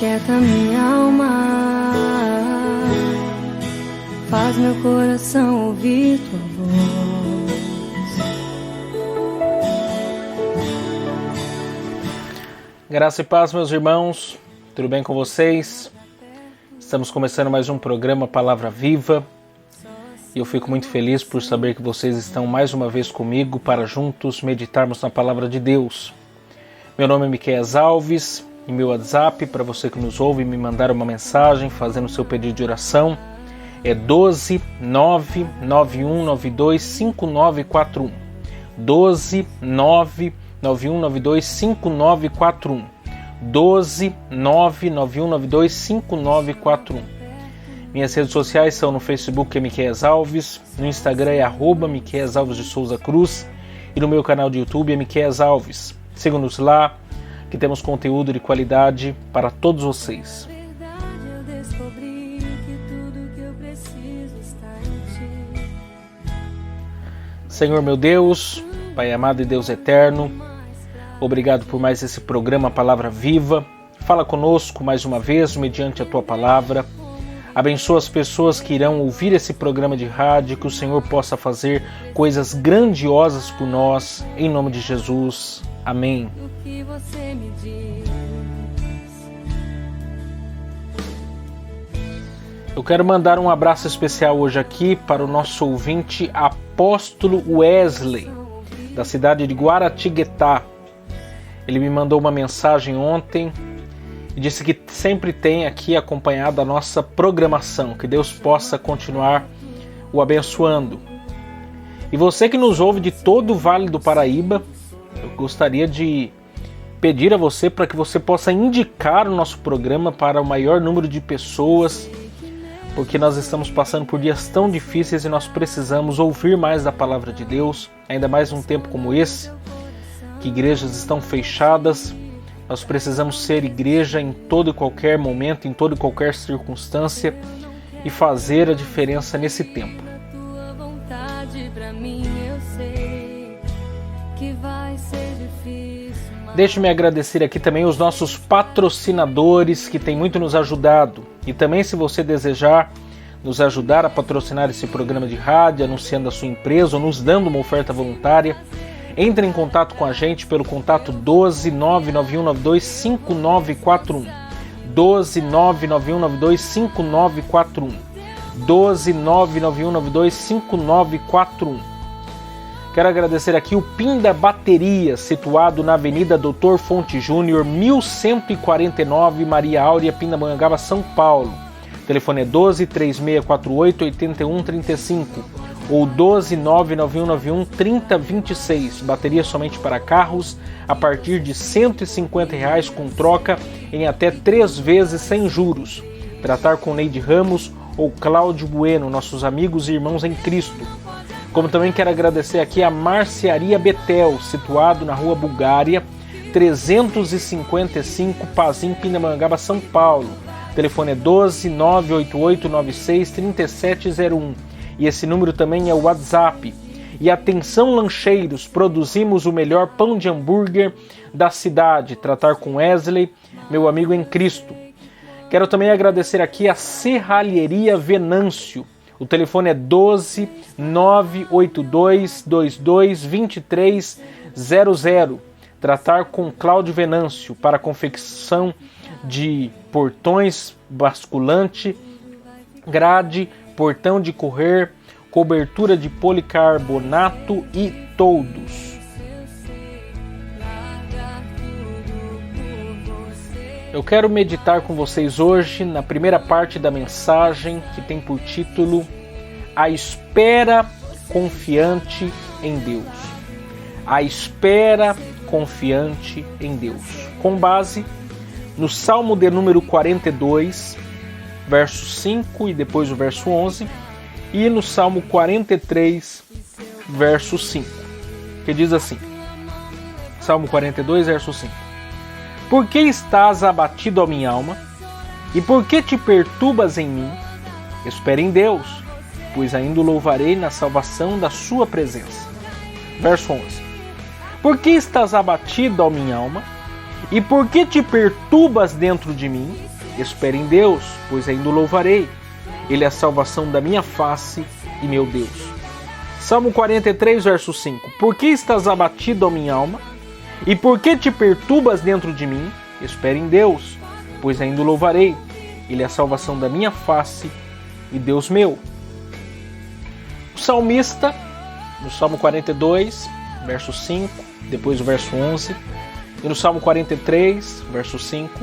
aquieta minha alma, faz meu coração ouvir tua voz. Graça e paz, meus irmãos, tudo bem com vocês? Estamos começando mais um programa Palavra Viva e eu fico muito feliz por saber que vocês estão mais uma vez comigo para juntos meditarmos na Palavra de Deus. Meu nome é Miquel Alves e meu WhatsApp, para você que nos ouve, me mandar uma mensagem fazendo seu pedido de oração, é 12 99192 5941. 12 99192 5941. 12 99192 5941. Minhas redes sociais são no Facebook é Miquel Alves, no Instagram é @Miquel Alves de Souza Cruz e no meu canal de YouTube é Miquel Alves. Sigam-nos lá, que temos conteúdo de qualidade para todos vocês. Senhor meu Deus, Pai amado e Deus eterno, obrigado por mais esse programa Palavra Viva. Fala conosco mais uma vez mediante a Tua Palavra. Abençoa as pessoas que irão ouvir esse programa de rádio, que o Senhor possa fazer coisas grandiosas por nós, em nome de Jesus. Amém. O que você me diz? Eu quero mandar um abraço especial hoje aqui para o nosso ouvinte Apóstolo Wesley, da cidade de Guaratinguetá. Ele me mandou uma mensagem ontem e disse que sempre tem aqui acompanhado a nossa programação, que Deus possa continuar o abençoando. E você que nos ouve de todo o Vale do Paraíba, eu gostaria de pedir a você para que você possa indicar o nosso programa para o maior número de pessoas, porque nós estamos passando por dias tão difíceis e nós precisamos ouvir mais da Palavra de Deus, ainda mais num tempo como esse, que igrejas estão fechadas. Nós precisamos ser igreja em todo e qualquer momento, em toda e qualquer circunstância e fazer a diferença nesse tempo. Deixe-me agradecer aqui também os nossos patrocinadores que têm muito nos ajudado. E também, se você desejar nos ajudar a patrocinar esse programa de rádio, anunciando a sua empresa ou nos dando uma oferta voluntária, entre em contato com a gente pelo contato 12 99192 5941. 12 99192 5941. 12 99192 5941. Quero agradecer aqui o Pinda Bateria, situado na Avenida Doutor Fonte Júnior, 1149, Maria Áurea, Pindamonhangaba, São Paulo. O telefone é 12 3648 8135 ou 12 99191 3026. Bateria somente para carros a partir de R$ 150 com troca em até 3 vezes sem juros. Tratar com Neide Ramos ou Cláudio Bueno, nossos amigos e irmãos em Cristo. Como também quero agradecer aqui a Marcearia Betel, situado na Rua Bulgária, 355, Pazim, Pindamonhangaba, São Paulo. O telefone é 12 988 96 3701 e esse número também é o WhatsApp. E atenção lancheiros, produzimos o melhor pão de hambúrguer da cidade. Tratar com Wesley, meu amigo em Cristo. Quero também agradecer aqui a Serralheria Venâncio. O telefone é 12 982 22 2300. Tratar com Cláudio Venâncio para confecção de portões basculante, grade, portão de correr, cobertura de policarbonato e toldos. Eu quero meditar com vocês hoje na primeira parte da mensagem que tem por título A Espera Confiante em Deus. A espera confiante em Deus. Com base no Salmo de número 42, verso 5 e depois o verso 11, e no Salmo 43, verso 5, que diz assim, Salmo 42, verso 5. Por que estás abatido, ó minha alma? E por que te perturbas em mim? Espere em Deus, pois ainda o louvarei na salvação da sua presença. Verso 11. Por que estás abatido, ó minha alma? E por que te perturbas dentro de mim? Espere em Deus, pois ainda o louvarei. Ele é a salvação da minha face e meu Deus. Salmo 43, verso 5. Por que estás abatido, ó minha alma? E por que te perturbas dentro de mim? Espere em Deus, pois ainda o louvarei. Ele é a salvação da minha face e Deus meu. O salmista, no Salmo 42, verso 5, depois o verso 11, e no Salmo 43, verso 5,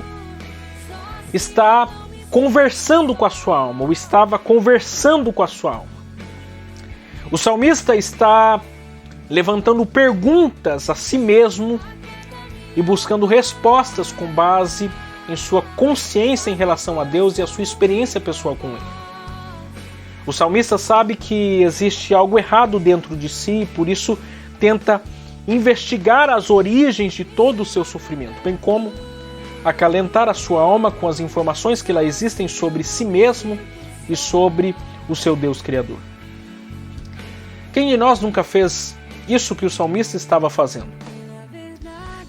está conversando com a sua alma, ou estava conversando com a sua alma. O salmista está levantando perguntas a si mesmo e buscando respostas com base em sua consciência em relação a Deus e a sua experiência pessoal com Ele. O salmista sabe que existe algo errado dentro de si e por isso tenta investigar as origens de todo o seu sofrimento, bem como acalentar a sua alma com as informações que lá existem sobre si mesmo e sobre o seu Deus Criador. Quem de nós nunca fez isso que o salmista estava fazendo?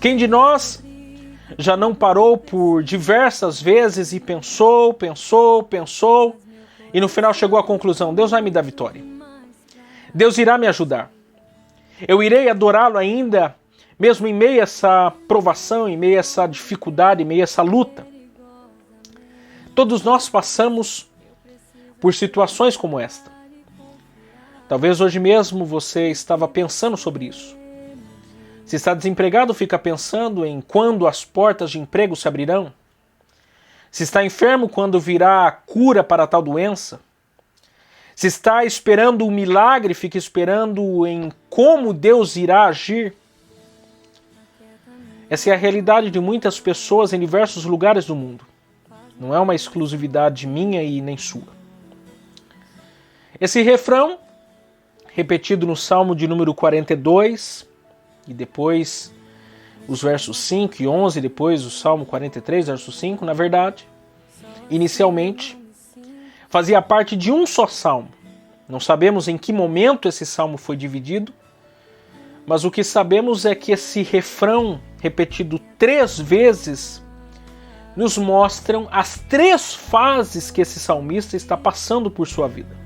Quem de nós já não parou por diversas vezes e pensou, e no final chegou à conclusão: Deus vai me dar vitória. Deus irá me ajudar. Eu irei adorá-lo ainda, mesmo em meio a essa provação, em meio a essa dificuldade, em meio a essa luta. Todos nós passamos por situações como esta. Talvez hoje mesmo você estava pensando sobre isso. Se está desempregado, fica pensando em quando as portas de emprego se abrirão. Se está enfermo, quando virá a cura para tal doença. Se está esperando um milagre, fica esperando em como Deus irá agir. Essa é a realidade de muitas pessoas em diversos lugares do mundo. Não é uma exclusividade minha e nem sua. Esse refrão, repetido no Salmo de número 42, e depois os versos 5 e 11, depois o Salmo 43, verso 5, na verdade, inicialmente, fazia parte de um só salmo. Não sabemos em que momento esse salmo foi dividido, mas o que sabemos é que esse refrão, repetido 3 vezes, nos mostram as 3 fases que esse salmista está passando por sua vida.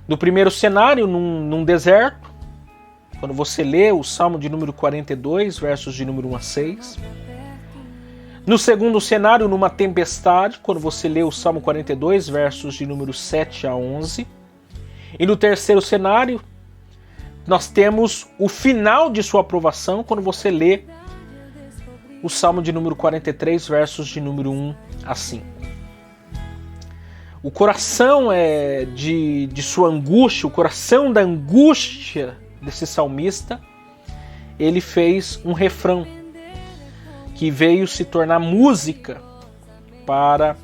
No primeiro cenário, num deserto, quando você lê o Salmo de número 42, versos de número 1 a 6. No segundo cenário, numa tempestade, quando você lê o Salmo 42, versos de número 7 a 11. E no terceiro cenário, nós temos o final de sua aprovação, quando você lê o Salmo de número 43, versos de número 1 a 5. O coração de sua angústia, o coração da angústia desse salmista, ele fez um refrão que veio se tornar música para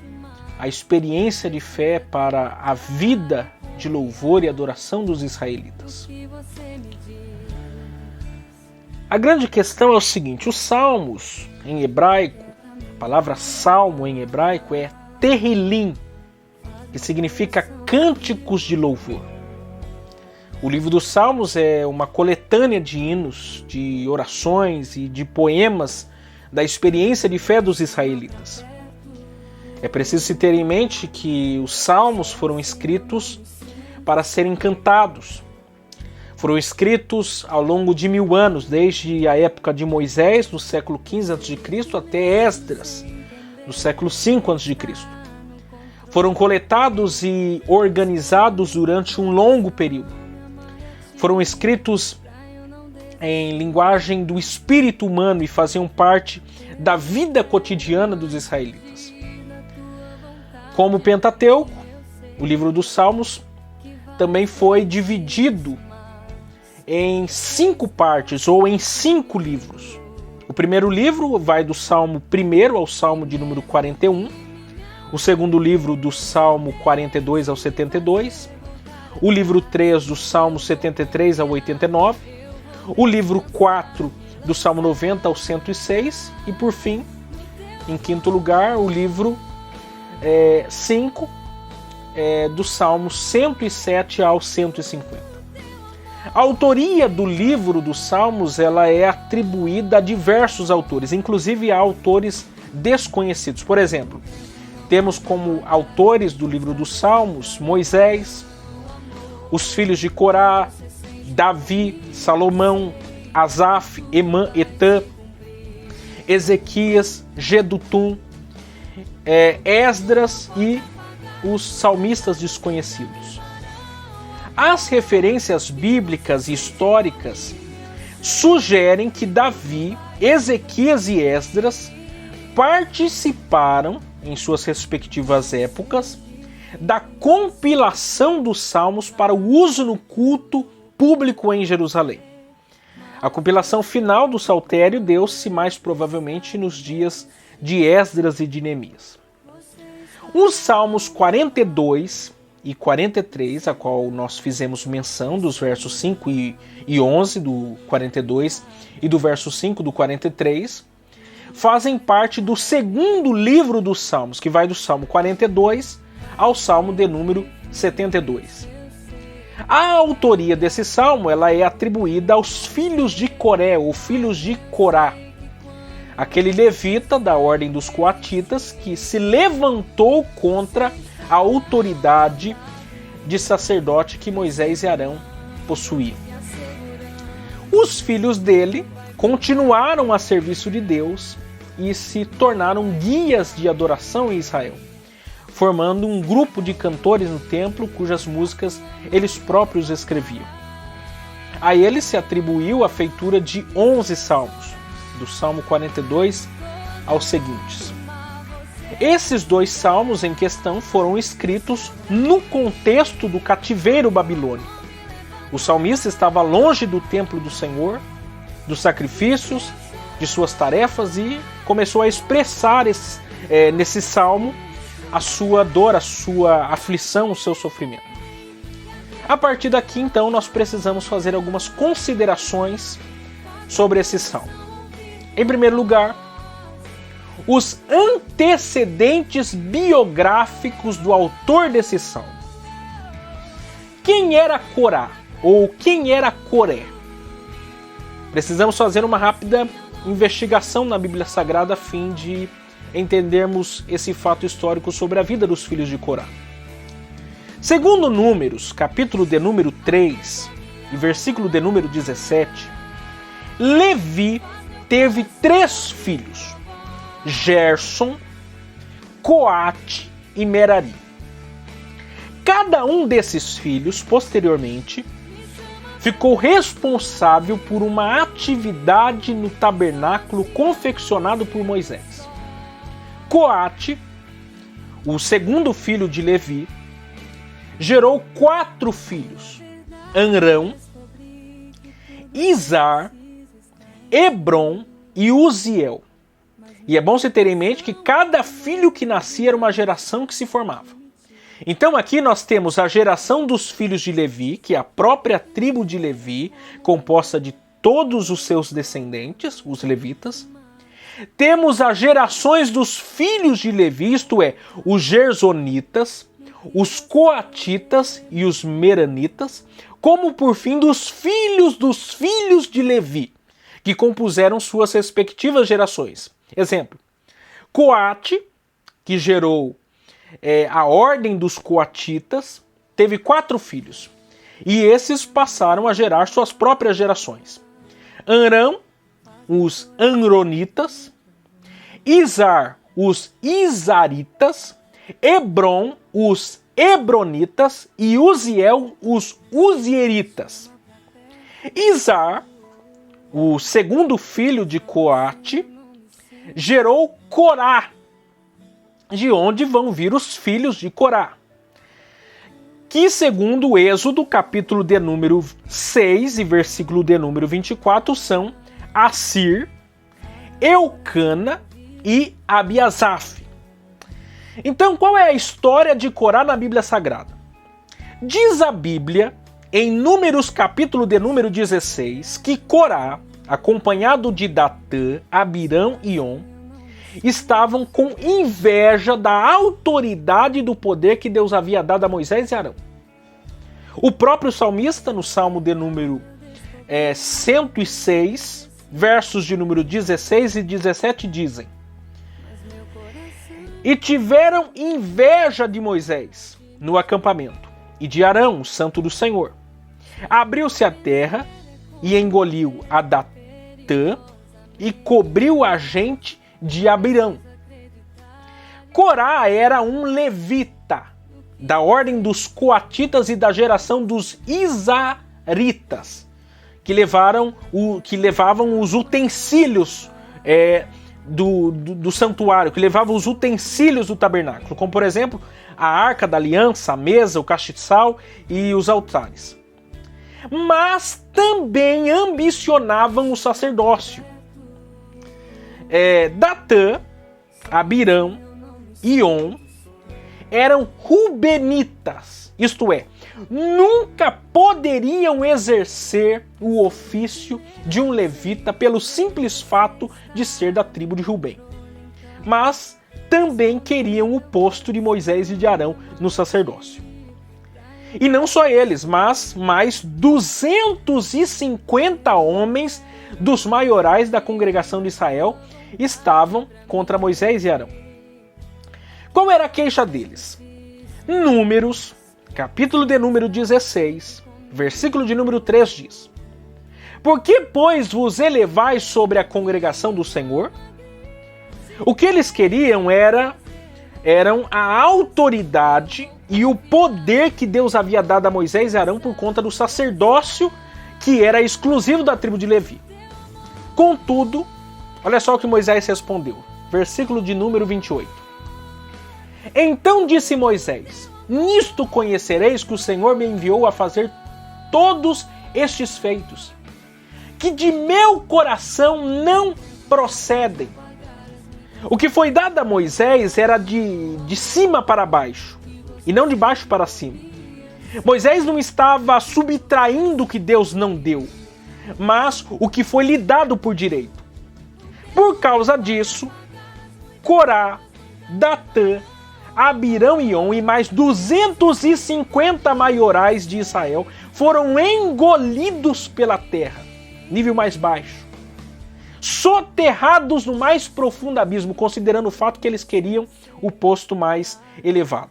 a experiência de fé, para a vida de louvor e adoração dos israelitas. A grande questão é o seguinte: os salmos em hebraico, a palavra salmo em hebraico é terrilim, que significa cânticos de louvor. O livro dos Salmos é uma coletânea de hinos, de orações e de poemas da experiência de fé dos israelitas. É preciso se ter em mente que os Salmos foram escritos para serem cantados. Foram escritos ao longo de 1000 anos, desde a época de Moisés, no século XV a.C., até Esdras, no século V a.C. Foram coletados e organizados durante um longo período. Foram escritos em linguagem do espírito humano e faziam parte da vida cotidiana dos israelitas. Como o Pentateuco, o livro dos Salmos também foi dividido em 5 partes ou em 5 livros. O primeiro livro vai do Salmo 1 ao Salmo de número 41, o segundo livro do Salmo 42 ao 72, o livro 3 do Salmo 73 ao 89, o livro 4 do Salmo 90 ao 106 e, por fim, em quinto lugar, o livro 5 do Salmo 107 ao 150. A autoria do livro dos Salmos ela é atribuída a diversos autores, inclusive a autores desconhecidos. Por exemplo, temos como autores do livro dos Salmos Moisés, os filhos de Corá, Davi, Salomão, Asaf, Emã, Etã, Ezequias, Gedutum, Esdras e os salmistas desconhecidos. As referências bíblicas e históricas sugerem que Davi, Ezequias e Esdras participaram, em suas respectivas épocas, da compilação dos salmos para o uso no culto público em Jerusalém. A compilação final do Saltério deu-se mais provavelmente nos dias de Esdras e de Neemias. Os Salmos 42 e 43, a qual nós fizemos menção dos versos 5 e 11 do 42 e do verso 5 do 43, fazem parte do segundo livro dos Salmos, que vai do Salmo 42 ao Salmo de número 72. A autoria desse salmo ela é atribuída aos filhos de Coré, ou filhos de Corá, aquele levita da ordem dos coatitas que se levantou contra a autoridade de sacerdote que Moisés e Arão possuíam. Os filhos dele continuaram a serviço de Deus e se tornaram guias de adoração em Israel, formando um grupo de cantores no templo cujas músicas eles próprios escreviam. A eles se atribuiu a feitura de 11 salmos, do Salmo 42 aos seguintes. Esses 2 salmos em questão foram escritos no contexto do cativeiro babilônico. O salmista estava longe do templo do Senhor, dos sacrifícios, de suas tarefas e começou a expressar nesse salmo a sua dor, a sua aflição, o seu sofrimento. A partir daqui, então, nós precisamos fazer algumas considerações sobre esse salmo. Em primeiro lugar, os antecedentes biográficos do autor desse salmo. Quem era Corá? Ou quem era Coré? Precisamos fazer uma rápida investigação na Bíblia Sagrada a fim de entendermos esse fato histórico sobre a vida dos filhos de Corá. Segundo Números, capítulo de número 3 e versículo de número 17, Levi teve 3 filhos, Gerson, Coate e Merari. Cada um desses filhos, posteriormente, ficou responsável por uma atividade no tabernáculo confeccionado por Moisés. Coate, o segundo filho de Levi, gerou 4 filhos: Amrão, Izar, Hebron e Uziel. E é bom você ter em mente que cada filho que nascia era uma geração que se formava. Então aqui nós temos a geração dos filhos de Levi, que é a própria tribo de Levi, composta de todos os seus descendentes, os levitas. Temos as gerações dos filhos de Levi, isto é, os gersonitas, os coatitas e os meranitas, como por fim dos filhos de Levi, que compuseram suas respectivas gerações. Exemplo, Coate, que gerou a ordem dos coatitas, teve 4 filhos, e esses passaram a gerar suas próprias gerações. Amrão, os amronitas, Izar, os izaritas, Hebron, os hebronitas e Uziel, os uzieritas. Izar, o segundo filho de Coate, gerou Corá, de onde vão vir os filhos de Corá, que segundo o Êxodo, capítulo de número 6 e versículo de número 24, são Assir, Eucana e Abiasaf. Então, qual é a história de Corá na Bíblia Sagrada? Diz a Bíblia, em Números capítulo de número 16, que Corá, acompanhado de Datã, Abirão e On, estavam com inveja da autoridade e do poder que Deus havia dado a Moisés e Arão. O próprio salmista, no Salmo de número 106, versos de número 16 e 17 dizem: E tiveram inveja de Moisés no acampamento, e de Arão, o santo do Senhor. Abriu-se a terra, e engoliu a Datã, e cobriu a gente de Abirão. Corá era um levita, da ordem dos coatitas e da geração dos isaritas, que levavam os utensílios do santuário, que levavam os utensílios do tabernáculo, como por exemplo a arca da aliança, a mesa, o castiçal e os altares. Mas também ambicionavam o sacerdócio. Datã, Abirão e On eram rubenitas, isto é, nunca poderiam exercer o ofício de um levita pelo simples fato de ser da tribo de Rubem. Mas também queriam o posto de Moisés e de Arão no sacerdócio. E não só eles, mas mais 250 homens dos maiorais da congregação de Israel estavam contra Moisés e Arão. Qual era a queixa deles? Números, capítulo de número 16, versículo de número 3 diz: Por que, pois, vos elevais sobre a congregação do Senhor? O que eles queriam eram a autoridade e o poder que Deus havia dado a Moisés e Arão por conta do sacerdócio que era exclusivo da tribo de Levi. Contudo, olha só o que Moisés respondeu, versículo de número 28. Então disse Moisés: Nisto conhecereis que o Senhor me enviou a fazer todos estes feitos, que de meu coração não procedem. O que foi dado a Moisés era de cima para baixo, e não de baixo para cima. Moisés não estava subtraindo o que Deus não deu, mas o que foi lhe dado por direito. Por causa disso, Corá, Datã, Abirão e On e mais 250 maiorais de Israel foram engolidos pela terra, nível mais baixo, soterrados no mais profundo abismo, considerando o fato que eles queriam o posto mais elevado.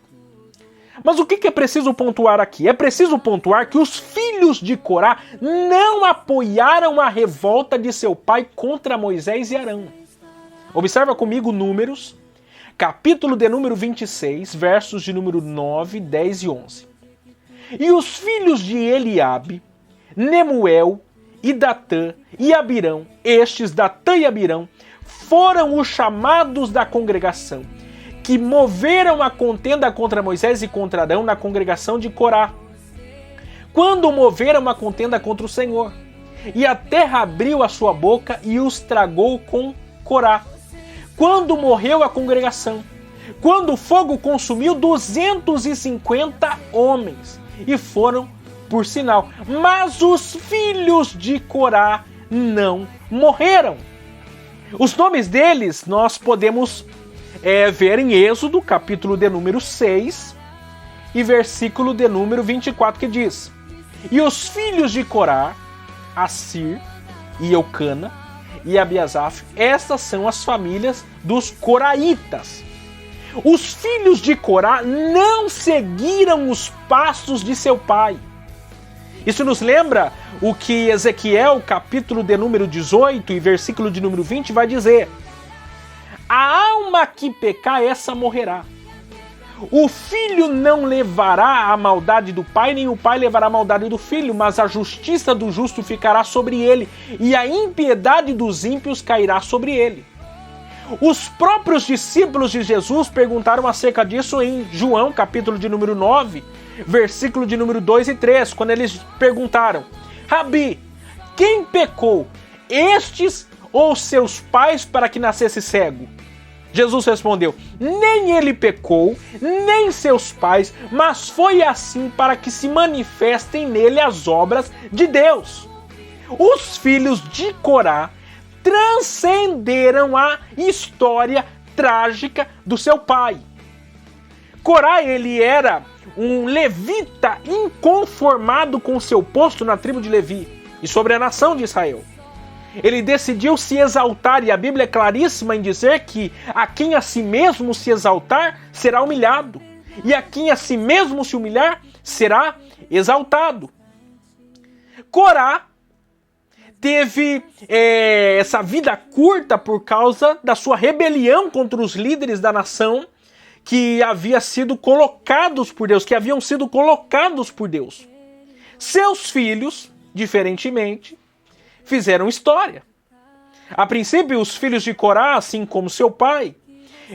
Mas o que é preciso pontuar aqui? É preciso pontuar que os filhos de Corá não apoiaram a revolta de seu pai contra Moisés e Arão. Observa comigo Números, capítulo de número 26, versos de número 9, 10 e 11. E os filhos de Eliabe, Nemuel e Datã e Abirão, estes Datã e Abirão, foram os chamados da congregação, que moveram a contenda contra Moisés e contra Arão na congregação de Corá, quando moveram a contenda contra o Senhor. E a terra abriu a sua boca e os tragou com Corá, quando morreu a congregação, quando o fogo consumiu 250 homens, e foram por sinal. Mas os filhos de Corá não morreram. Os nomes deles nós podemos ver em Êxodo, capítulo de número 6, e versículo de número 24, que diz: E os filhos de Corá, Assir e Eucana, e Abiasaf, estas são as famílias dos coraitas. Os filhos de Corá não seguiram os passos de seu pai. Isso nos lembra o que Ezequiel, capítulo de número 18 e versículo de número 20 vai dizer: A alma que pecar, essa morrerá. O filho não levará a maldade do pai, nem o pai levará a maldade do filho, mas a justiça do justo ficará sobre ele, e a impiedade dos ímpios cairá sobre ele. Os próprios discípulos de Jesus perguntaram acerca disso em João, capítulo de número 9, versículo de número 2 e 3, quando eles perguntaram: Rabi, quem pecou, estes ou seus pais, para que nascesse cego? Jesus respondeu: Nem ele pecou, nem seus pais, mas foi assim para que se manifestem nele as obras de Deus. Os filhos de Corá transcenderam a história trágica do seu pai. Corá, ele era um levita inconformado com seu posto na tribo de Levi e sobre a nação de Israel. ele decidiu se exaltar, e a Bíblia é claríssima em dizer que a quem a si mesmo se exaltar será humilhado, e a quem a si mesmo se humilhar será exaltado. Corá teve essa vida curta por causa da sua rebelião contra os líderes da nação que haviam sido colocados por Deus. Seus filhos, diferentemente, fizeram história. A princípio, os filhos de Corá, assim como seu pai,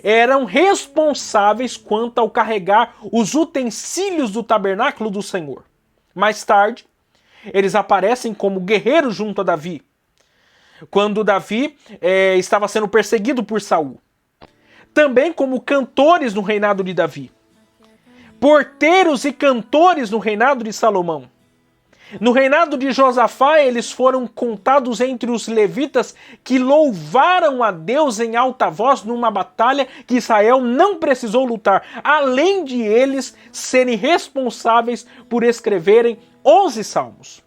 eram responsáveis quanto ao carregar os utensílios do tabernáculo do Senhor. Mais tarde, eles aparecem como guerreiros junto a Davi, quando Davi estava sendo perseguido por Saul. Também como cantores no reinado de Davi. Porteiros e cantores no reinado de Salomão. No reinado de Josafá, eles foram contados entre os levitas que louvaram a Deus em alta voz numa batalha que Israel não precisou lutar, além de eles serem responsáveis por escreverem 11 salmos.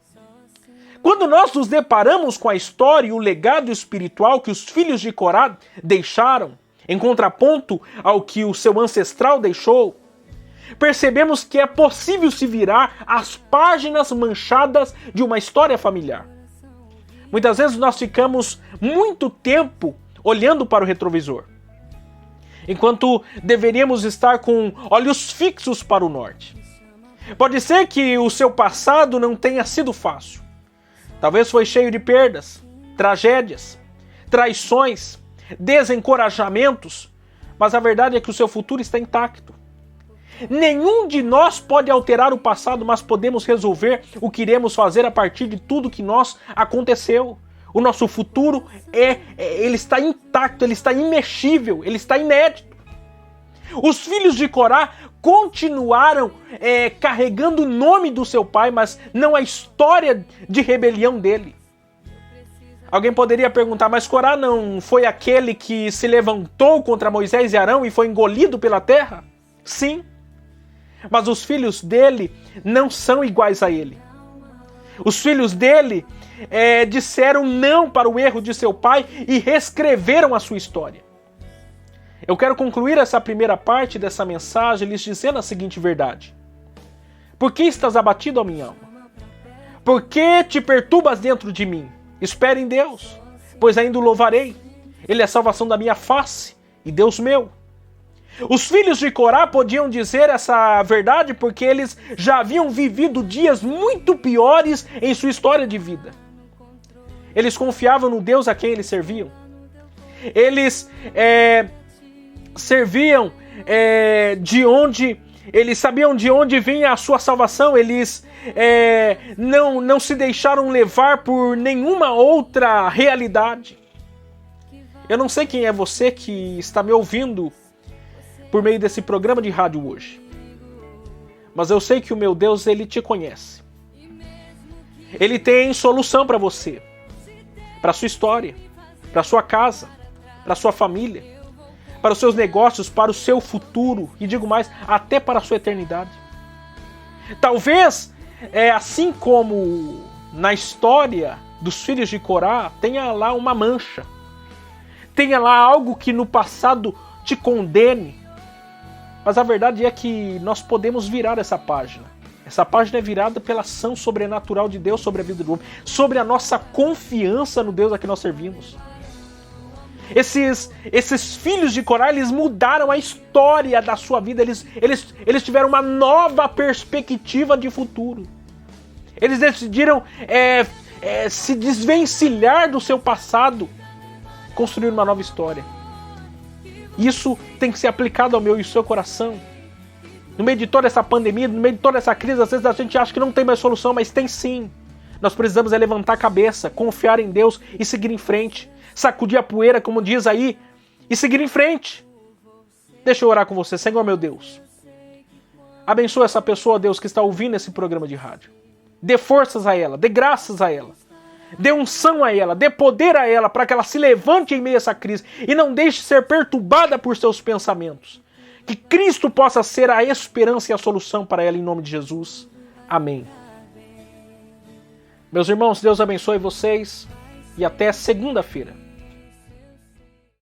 Quando nós nos deparamos com a história e o legado espiritual que os filhos de Corá deixaram, em contraponto ao que o seu ancestral deixou, percebemos que é possível se virar as páginas manchadas de uma história familiar. Muitas vezes nós ficamos muito tempo olhando para o retrovisor, enquanto deveríamos estar com olhos fixos para o norte. Pode ser que o seu passado não tenha sido fácil. Talvez foi cheio de perdas, tragédias, traições, desencorajamentos, mas a verdade é que o seu futuro está intacto. Nenhum de nós pode alterar o passado, mas podemos resolver o que iremos fazer a partir de tudo que nos aconteceu. O nosso futuro ele está intacto, ele está imexível, ele está inédito. Os filhos de Corá continuaram carregando o nome do seu pai, mas não a história de rebelião dele. Alguém poderia perguntar, mas Corá não foi aquele que se levantou contra Moisés e Arão e foi engolido pela terra? Sim, mas os filhos dele não são iguais a ele. Os filhos dele disseram não para o erro de seu pai e reescreveram a sua história. Eu quero concluir essa primeira parte dessa mensagem lhes dizendo a seguinte verdade. Por que estás abatido, ó minha alma? Por que te perturbas dentro de mim? Espere em Deus, pois ainda o louvarei. Ele é a salvação da minha face e Deus meu. Os filhos de Corá podiam dizer essa verdade porque eles já haviam vivido dias muito piores em sua história de vida. Eles confiavam no Deus a quem eles serviam. Eles serviam eles sabiam de onde vinha a sua salvação. Eles não se deixaram levar por nenhuma outra realidade. Eu não sei quem é você que está me ouvindo por meio desse programa de rádio hoje, mas eu sei que o meu Deus, ele te conhece. Ele tem solução para você, para sua história, para sua casa, para sua família, para os seus negócios, para o seu futuro e digo mais, até para a sua eternidade. Talvez, assim como na história dos filhos de Corá, tenha lá uma mancha, tenha lá algo que no passado te condene, mas a verdade é que nós podemos virar essa página. Essa página é virada pela ação sobrenatural de Deus sobre a vida do homem, sobre a nossa confiança no Deus a que nós servimos. Esses filhos de Corá, eles mudaram a história da sua vida, eles tiveram uma nova perspectiva de futuro. Eles decidiram se desvencilhar do seu passado, construir uma nova história. Isso tem que ser aplicado ao meu e ao seu coração. No meio de toda essa pandemia, no meio de toda essa crise, às vezes a gente acha que não tem mais solução, mas tem sim. Nós precisamos levantar a cabeça, confiar em Deus e seguir em frente. Sacudir a poeira, como diz aí, e seguir em frente. Deixa eu orar com você. Senhor meu Deus, abençoa essa pessoa, Deus, que está ouvindo esse programa de rádio. Dê forças a ela, dê graças a ela. Dê unção a ela, dê poder a ela para que ela se levante em meio a essa crise e não deixe ser perturbada por seus pensamentos. Que Cristo possa ser a esperança e a solução para ela em nome de Jesus. Amém. Meus irmãos, Deus abençoe vocês. e até segunda-feira.